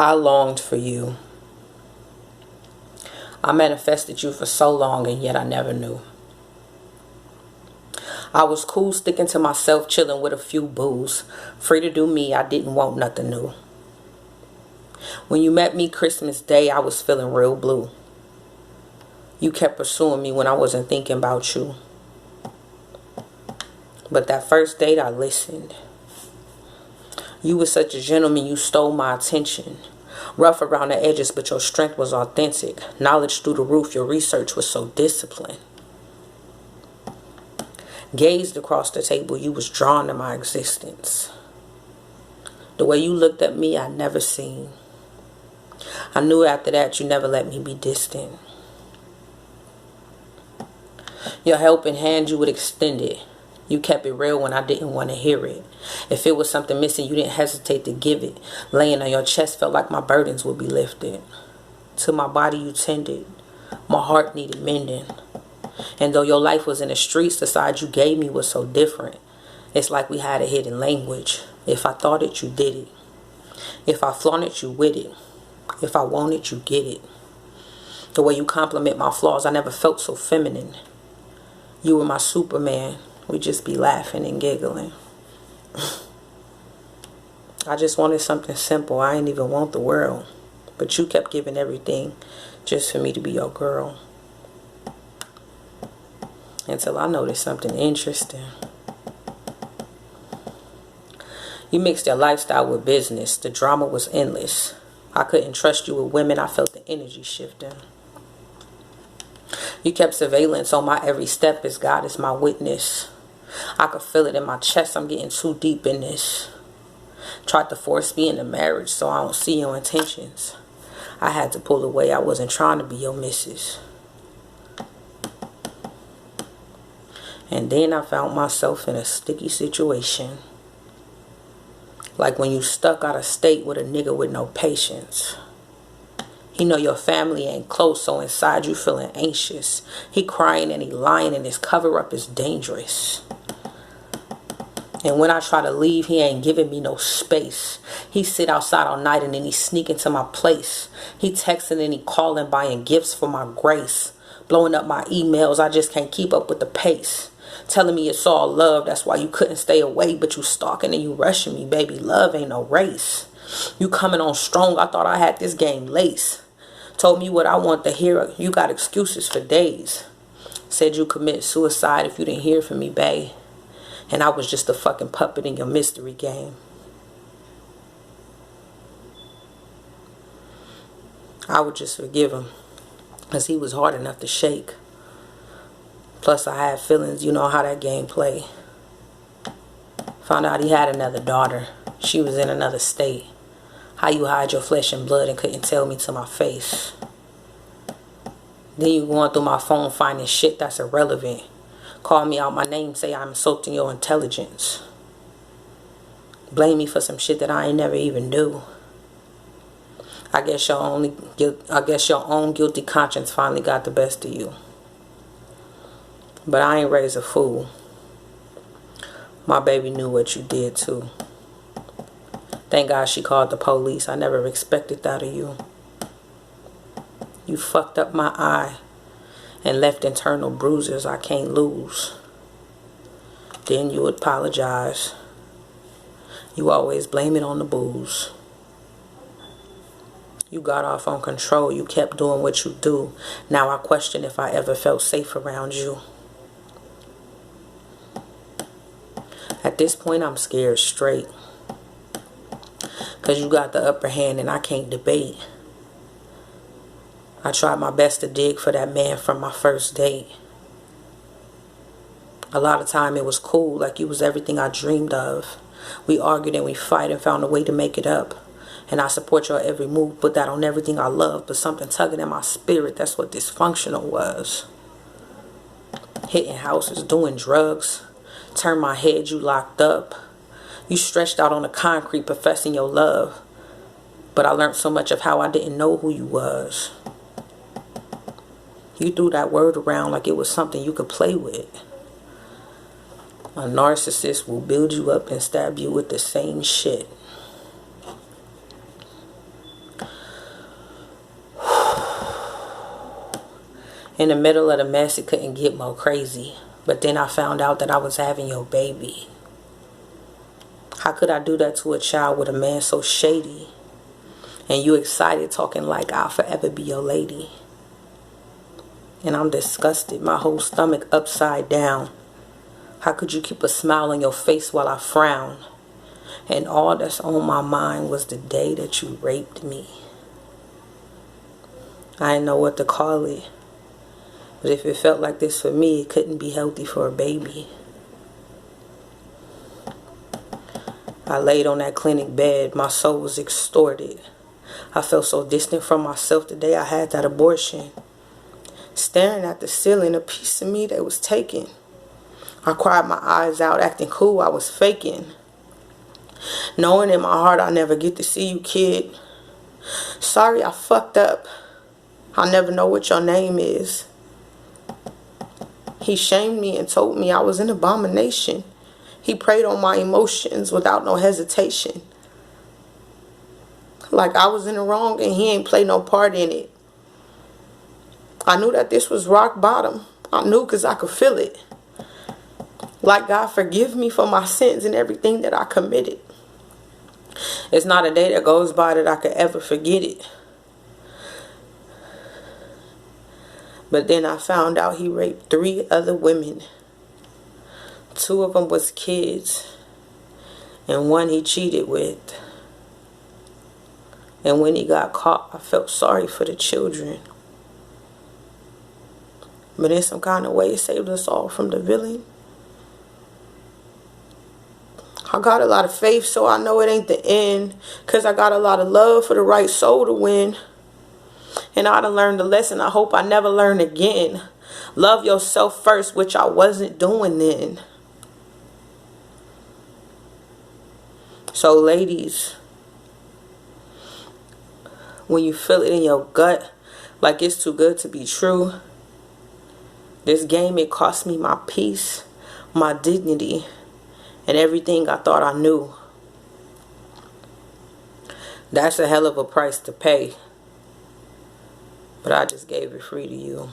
I longed for you. I manifested you for so long, and yet I never knew. I was cool sticking to myself, chilling with a few boos. Free to do me, I didn't want nothing new. When you met me Christmas Day, I was feeling real blue. You kept pursuing me when I wasn't thinking about you. But that first date, I listened. You were such a gentleman, you stole my attention. Rough around the edges, but your strength was authentic. Knowledge through the roof, your research was so disciplined. Gazed across the table, you was drawn to my existence. The way you looked at me, I never seen. I knew after that you never let me be distant. Your helping hand, you would extend it. You kept it real when I didn't want to hear it. If it was something missing, you didn't hesitate to give it. Laying on your chest felt like my burdens would be lifted. To my body you tended. My heart needed mending. And though your life was in the streets, the side you gave me was so different. It's like we had a hidden language. If I thought it, you did it. If I flaunted, you with it. If I want it, you get it. The way you compliment my flaws, I never felt so feminine. You were my Superman. We just be laughing and giggling. I just wanted something simple. I didn't even want the world. But you kept giving everything just for me to be your girl. Until I noticed something interesting. You mixed your lifestyle with business. The drama was endless. I couldn't trust you with women. I felt the energy shifting. You kept surveillance on my every step as God is my witness. I could feel it in my chest. I'm getting too deep in this. Tried to force me into marriage so I don't see your intentions. I had to pull away. I wasn't trying to be your missus. And then I found myself in a sticky situation. Like when you stuck out of state with a nigga with no patience. He know your family ain't close, so inside you feeling anxious. He crying and he lying and his cover up is dangerous. And when I try to leave, he ain't giving me no space. He sit outside all night and then he sneak into my place. He texting and he calling, buying gifts for my grace. Blowing up my emails, I just can't keep up with the pace. Telling me it's all love, that's why you couldn't stay away. But you stalking and you rushing me, baby. Love ain't no race. You coming on strong, I thought I had this game lace. Told me what I want to hear, you got excuses for days. Said you commit suicide if you didn't hear from me, babe. And I was just a fucking puppet in your mystery game. I would just forgive him. Because he was hard enough to shake. Plus I had feelings, you know how that game play. Found out he had another daughter. She was in another state. How you hide your flesh and blood and couldn't tell me to my face. Then you going through my phone finding shit that's irrelevant. Call me out my name, say I'm insulting your intelligence. Blame me for some shit that I ain't never even do. I guess your own guilty conscience finally got the best of you. But I ain't raised a fool. My baby knew what you did too. Thank God she called the police. I never expected that of you. You fucked up my eye and left internal bruises I can't lose. Then you apologize. You always blame it on the booze. You got off on control. You kept doing what you do. Now I question if I ever felt safe around you. At this point, I'm scared straight. Because you got the upper hand and I can't debate. I tried my best to dig for that man from my first date. A lot of time it was cool, like you was everything I dreamed of. We argued and we fight and found a way to make it up. And I support your every move, put that on everything I love. But something tugging at my spirit, that's what dysfunctional was. Hitting houses, doing drugs. Turn my head, you locked up. You stretched out on the concrete professing your love. But I learned so much of how I didn't know who you was. You threw that word around like it was something you could play with. A narcissist will build you up and stab you with the same shit. In the middle of the mess, it couldn't get more crazy. But then I found out that I was having your baby. How could I do that to a child with a man so shady? And you excited talking like I'll forever be your lady. And I'm disgusted, my whole stomach upside down. How could you keep a smile on your face while I frown? And all that's on my mind was the day that you raped me. I didn't know what to call it. But if it felt like this for me, it couldn't be healthy for a baby. I laid on that clinic bed. My soul was extorted. I felt so distant from myself the day I had that abortion. Staring at the ceiling, a piece of me that was taken. I cried my eyes out, acting cool, I was faking. Knowing in my heart I'll never get to see you, kid. Sorry I fucked up. I'll never know what your name is. He shamed me and told me I was an abomination. He preyed on my emotions without no hesitation. Like I was in the wrong and he ain't play no part in it. I knew that this was rock bottom. I knew because I could feel it. Like, God, forgive me for my sins and everything that I committed. It's not a day that goes by that I could ever forget it. But then I found out he raped 3 other women. 2 of them was kids. And 1 he cheated with. And when he got caught, I felt sorry for the children. But in some kind of way, it saved us all from the villain. I got a lot of faith, so I know it ain't the end. Because I got a lot of love for the right soul to win. And I done learned the lesson I hope I never learn again. Love yourself first, which I wasn't doing then. So ladies, when you feel it in your gut, like it's too good to be true, this game, it cost me my peace, my dignity, and everything I thought I knew. That's a hell of a price to pay. But I just gave it free to you.